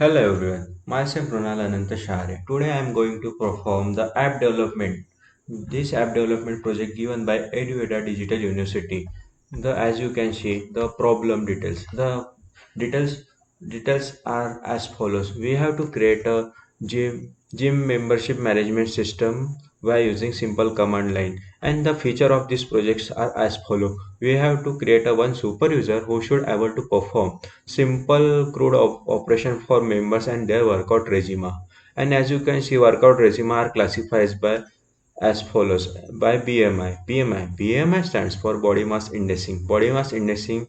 Hello everyone, myself Runal Anantashare. Today I am going to perform the app development. This app development project given by EduAda Digital University. As you can see, the problem details. The details details are as follows. We have to create a gym membership management system by using simple command line. And the feature of these projects are as follow. We have to create a one super user who should able to perform simple crude operation for members and their workout regime. And as you can see, workout regime are classified by as follows by BMI. BMI stands for body mass indexing. Body mass indexing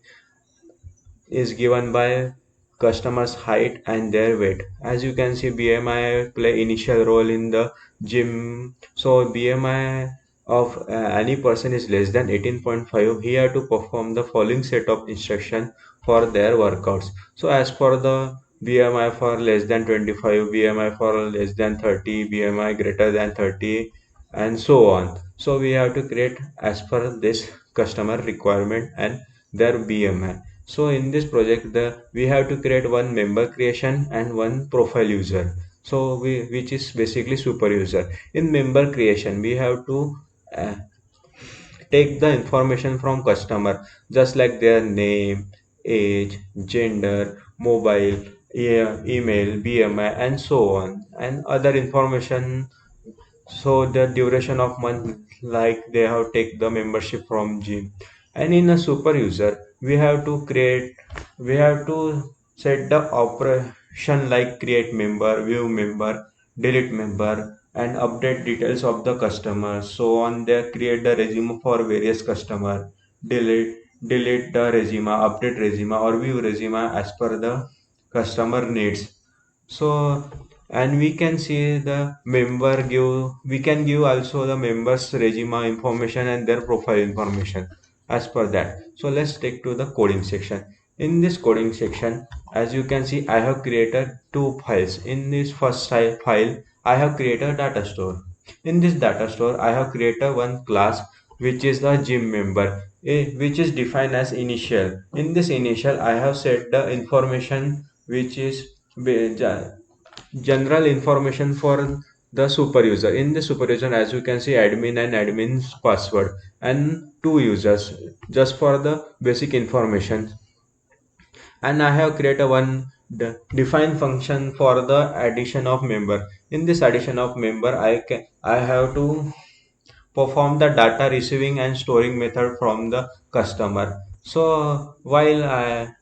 is given by customers' height and their weight. As you can see, BMI play initial role in the gym. So BMI of any person is less than 18.5. He have to perform the following set of instruction for their workouts. So as for the BMI for less than 25, BMI for less than 30, BMI greater than 30, and so on. So we have to create as per this customer requirement and their BMI. So in this project, we have to create one member creation and one profile user. So which is basically super user. In member creation, we have to uh, take the information from customer, just like their name, age, gender, mobile, email, BMI, and so on, and other information. So the duration of month, like they have take the membership from gym. And in a super user, we have to set the operation like create member, view member, delete member, and update details of the customer. So on there, create the resume for various customer, delete delete the resume, update resume, or view resume as per the customer needs. So and we can see the member give we can give also the members resume information and their profile information as per that. So let's take to the coding section. In this coding section, as you can see, I have created two files. In this first file, I have created a data store. In this data store, I have created one class which is the gym member, which is defined as initial. In this initial, I have set the information which is general information for the super user. In the super user, as you can see, admin and admin's password, and two users just for the basic information. And I have created one define function for the addition of member. In this addition of member, I have to perform the data receiving and storing method from the customer. So while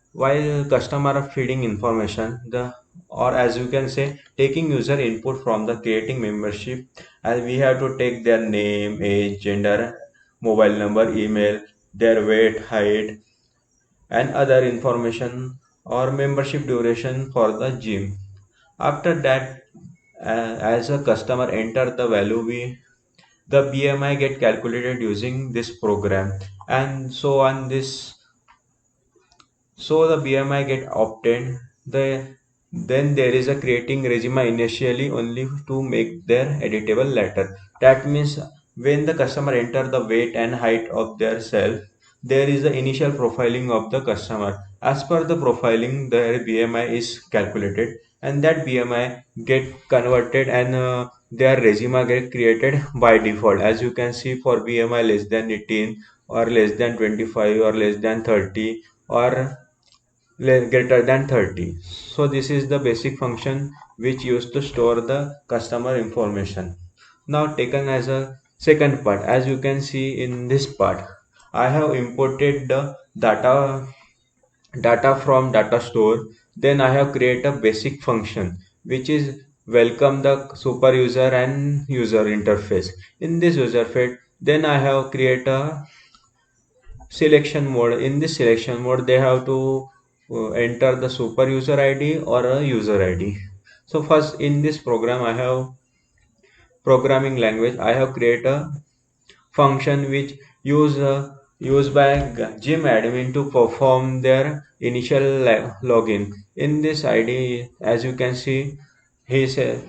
customer feeding information, the or as you can say, taking user input from the creating membership, and we have to take their name, age, gender, mobile number, email, their weight, height, and other information, or membership duration for the gym. After that, as a customer enter the value, we the BMI get calculated using this program, and so on this. So the BMI get obtained. Then there is a creating resume initially only to make their editable letter. That means when the customer enter the weight and height of their self, there is the initial profiling of the customer. As per the profiling, their BMI is calculated, and that BMI get converted, and their resume get created by default. As you can see, for BMI less than 18 or less than 25 or less than 30 or greater than 30. So this is the basic function which used to store the customer information. Now taken as a second part, as you can see in this part, I have imported the data from data store. Then I have created a basic function which is welcome the super user and user interface. In this user feed, then I have created a selection mode. In this selection mode, they have to enter the super user ID or a user ID. So first in this program, I have programming language. I have created a function which use used by gym admin to perform their initial login. In this ID, as you can see, he say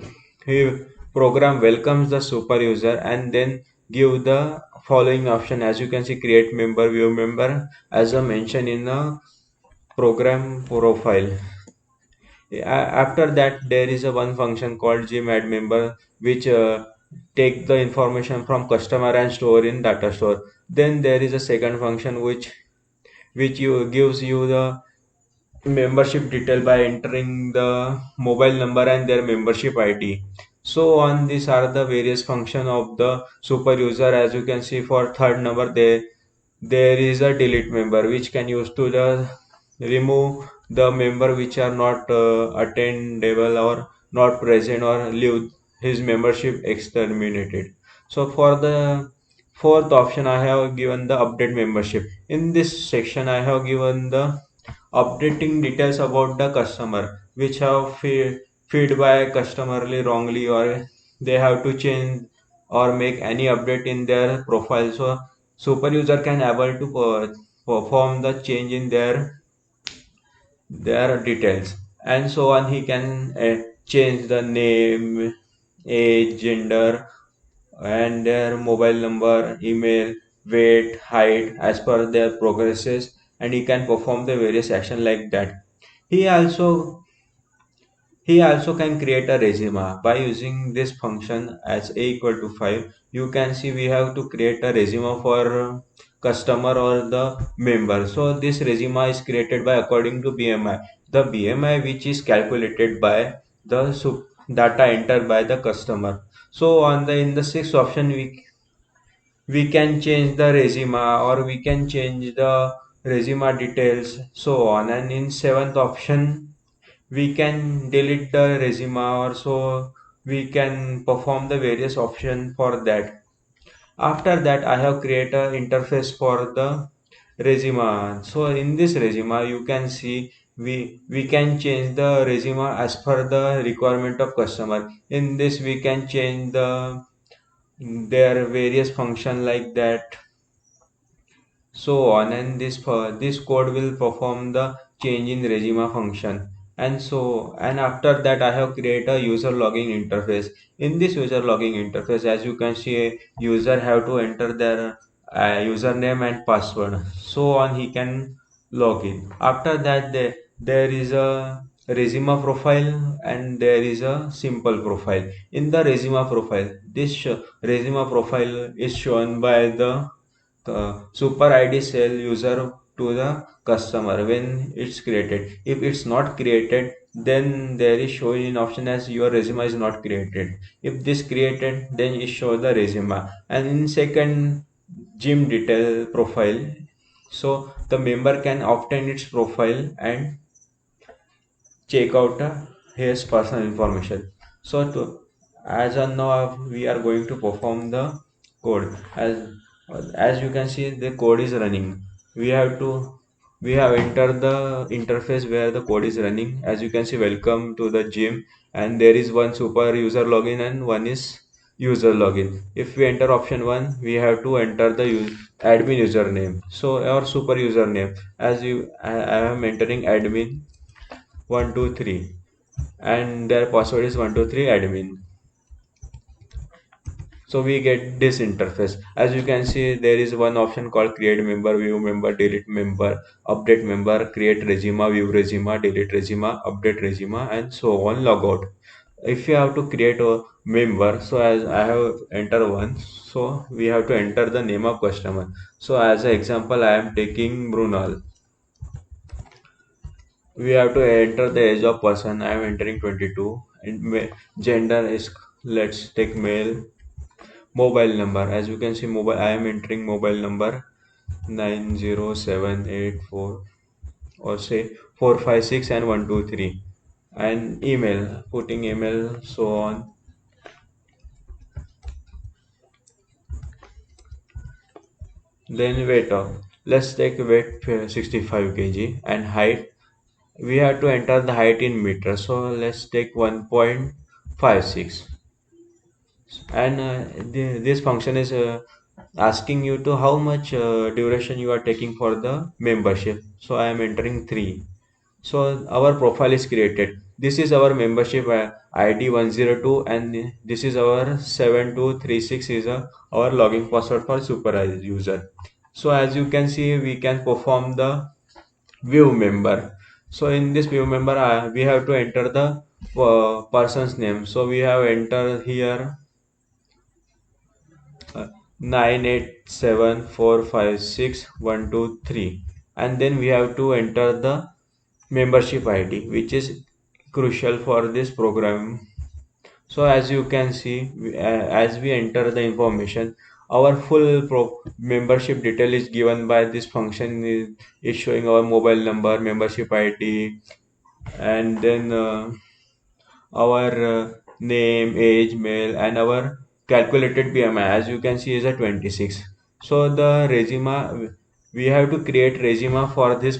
he program welcomes the super user and then give the following option. As you can see, create member, view member, as I mentioned in the program profile. After that, there is a one function called gym add member, which take the information from customer and store in data store. Then there is a second function which you gives you the membership detail by entering the mobile number and their membership ID. So on, these are the various function of the super user. As you can see, for third number there is a delete member which can use to the remove the member which are not attainable or not present or leave his membership exterminated. So for the fourth option, I have given the update membership. In this section, I have given the updating details about the customer which have feed by customerly wrongly, or they have to change or make any update in their profile. So super user can able to perform the change in their details, and so on. He can change the name, age, gender, and their mobile number, email, weight, height as per their progresses, and he can perform the various action like that. He also he also can create a resume by using this function as a equal to 5. You can see we have to create a resume for customer or the member. So this resume is created by according to BMI. The BMI which is calculated by the data entered by the customer. So on the in the sixth option, we can change the resume or we can change the resume details, so on. And in seventh option, we can delete the resume, or so we can perform the various option for that. After that, I have created an interface for the resume. So in this resume, you can see we can change the resume as per the requirement of customer. In this, we can change their various function like that, so on. And this code will perform the change in resume function. And so, and after that, I have created a user login interface. In this user login interface, as you can see, user have to enter their username and password, so on. He can log in. After that, there is a resume profile and there is a simple profile. In the resume profile, this resume profile is shown by the super ID cell user to the customer when it's created. If it's not created, then there is showing in option as your resume is not created. If this created, then it show the resume. And in second, gym detail profile, so the member can obtain its profile and check out his personal information. So to, as of now, we are going to perform the code. As you can see, the code is running. We have to we have entered the interface where the code is running. As you can see, welcome to the gym, and there is one super user login and one is user login. If we enter option 1, we have to enter the admin username, so our super username. As I am entering admin 123, and their password is 123 admin. So we get this interface. As you can see, there is one option called create member, view member, delete member, update member, create resume, view resume, delete resume, update resume, and so on. Logout. If you have to create a member, so as I have enter one, so we have to enter the name of customer. So as an example, I am taking Brunal. We have to enter the age of person. I am entering 22, and gender is, let's take male. Mobile number, as you can see, mobile, I am entering mobile number 90784, or say 456 and 123, and email, putting email, so on. Then weight of, let's take weight 65 kg, and height, we have to enter the height in meters, so let's take 1.56. And this function is asking you to how much duration you are taking for the membership. So I am entering 3. So our profile is created. This is our membership ID 102, and this is our 7236 is our login password for super user. So as you can see, we can perform the view member. So in this view member, we have to enter the person's name. So we have entered here 987456123, and then we have to enter the membership ID, which is crucial for this program. So as you can see, as we enter the information, our full membership detail is given by this function is showing our mobile number, membership ID, and then our name, age, male, and our calculated BMI, as you can see, is a 26. So the resume, we have to create resume for this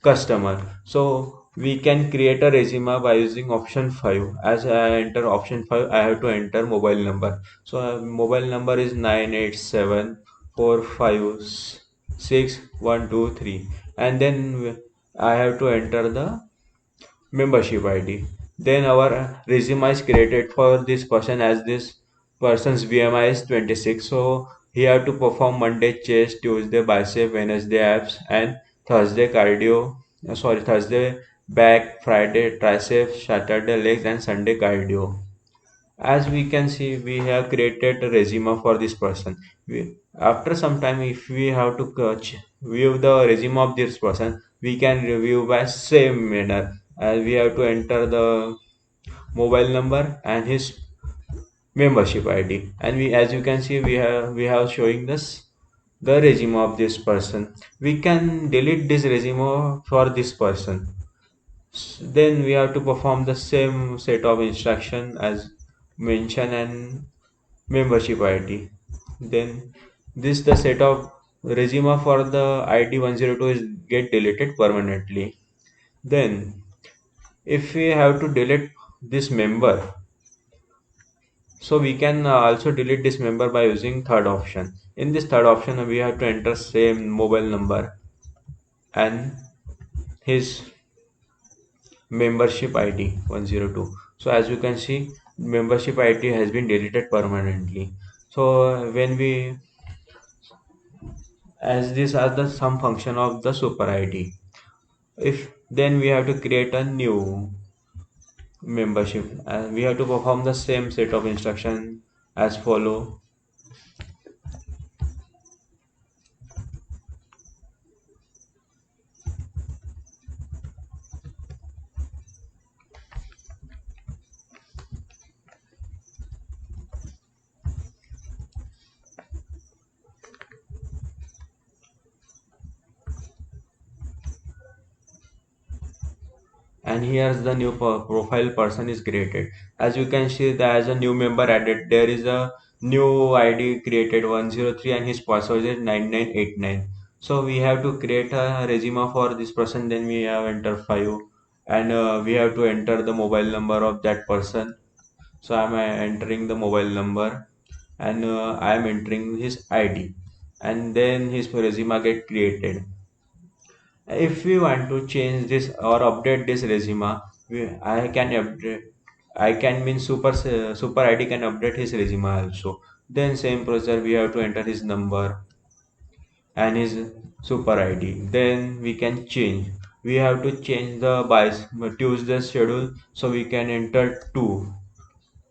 customer. So we can create a resume by using option 5. As I enter option 5, I have to enter mobile number. So mobile number is 987456123, and then I have to enter the membership ID. Then our resume is created for this person, as this person's BMI is 26. So he have to perform Monday chest, Tuesday bicep, Wednesday abs, and Thursday cardio. Thursday back, Friday tricep, Saturday legs, and Sunday cardio. As we can see, we have created a resume for this person. After some time, if we have to view the resume of this person, we can review by same manner, as we have to enter the mobile number and his membership ID. And we, as you can see, we have showing this the resume of this person. We can delete this resume for this person. Then we have to perform the same set of instruction as mention and membership ID. Then this the set of resume for the ID 102 is get deleted permanently. Then if we have to delete this member, so we can also delete this member by using third option. In this third option, we have to enter same mobile number and his membership ID 102. So as you can see, membership ID has been deleted permanently. So when we, as these are the some function of the super ID, if then we have to create a new membership, and we have to perform the same set of instruction as follow. And here's the new profile person is created. As you can see, there is a new member added. There is a new ID created 103, and his password is 9989. So we have to create a resume for this person. Then we have enter 5, and we have to enter the mobile number of that person. So I'm entering the mobile number, and I'm entering his ID, and then his resume get created. If we want to change this or update this resume, I can update. I can mean super ID can update his resume also. Then same procedure, we have to enter his number and his super ID. Then we can change. We have to change the by Tuesday schedule, so we can enter 2,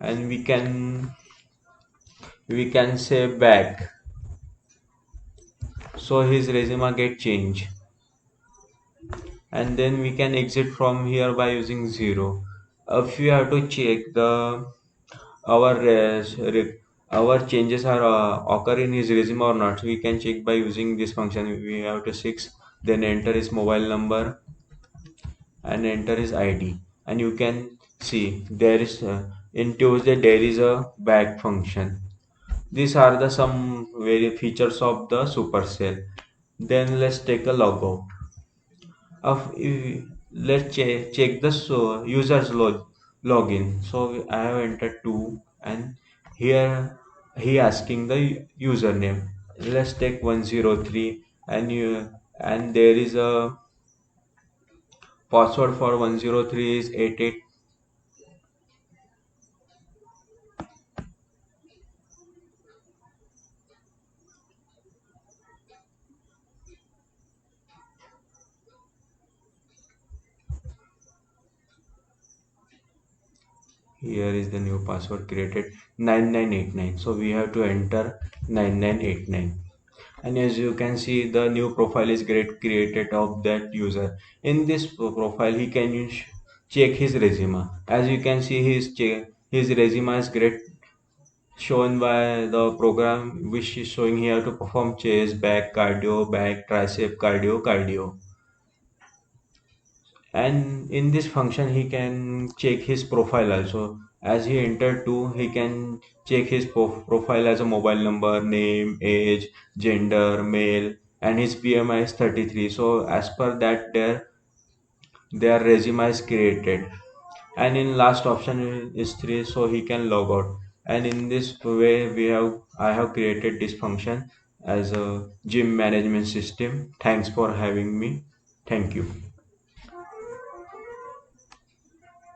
and we can say back, so his resume get changed. And then we can exit from here by using 0. If you have to check the our our changes are occur in his resume or not, we can check by using this function. We have to 6, then enter his mobile number and enter his ID, and you can see there is in Tuesday there is a back function. These are the some very features of the Supercell. Then let's take a logout of let's check the user's login. So I have entered 2, and here he asking the username. Let's take 103, and you, and there is a password for 103 is 88. Here is the new password created 9989. So we have to enter 9989. And as you can see, the new profile is great created of that user. In this profile, he can check his resume. As you can see, his resume is great shown by the program which is showing here to perform chest, back, tricep, cardio. And in this function he can check his profile also. As he entered 2, he can check his profile as a mobile number, name, age, gender, male, and his BMI is 33. So as per that, their resume is created. And in last option is 3, so he can log out. And in this way I have created this function as a gym management system. Thanks for having me. Thank you.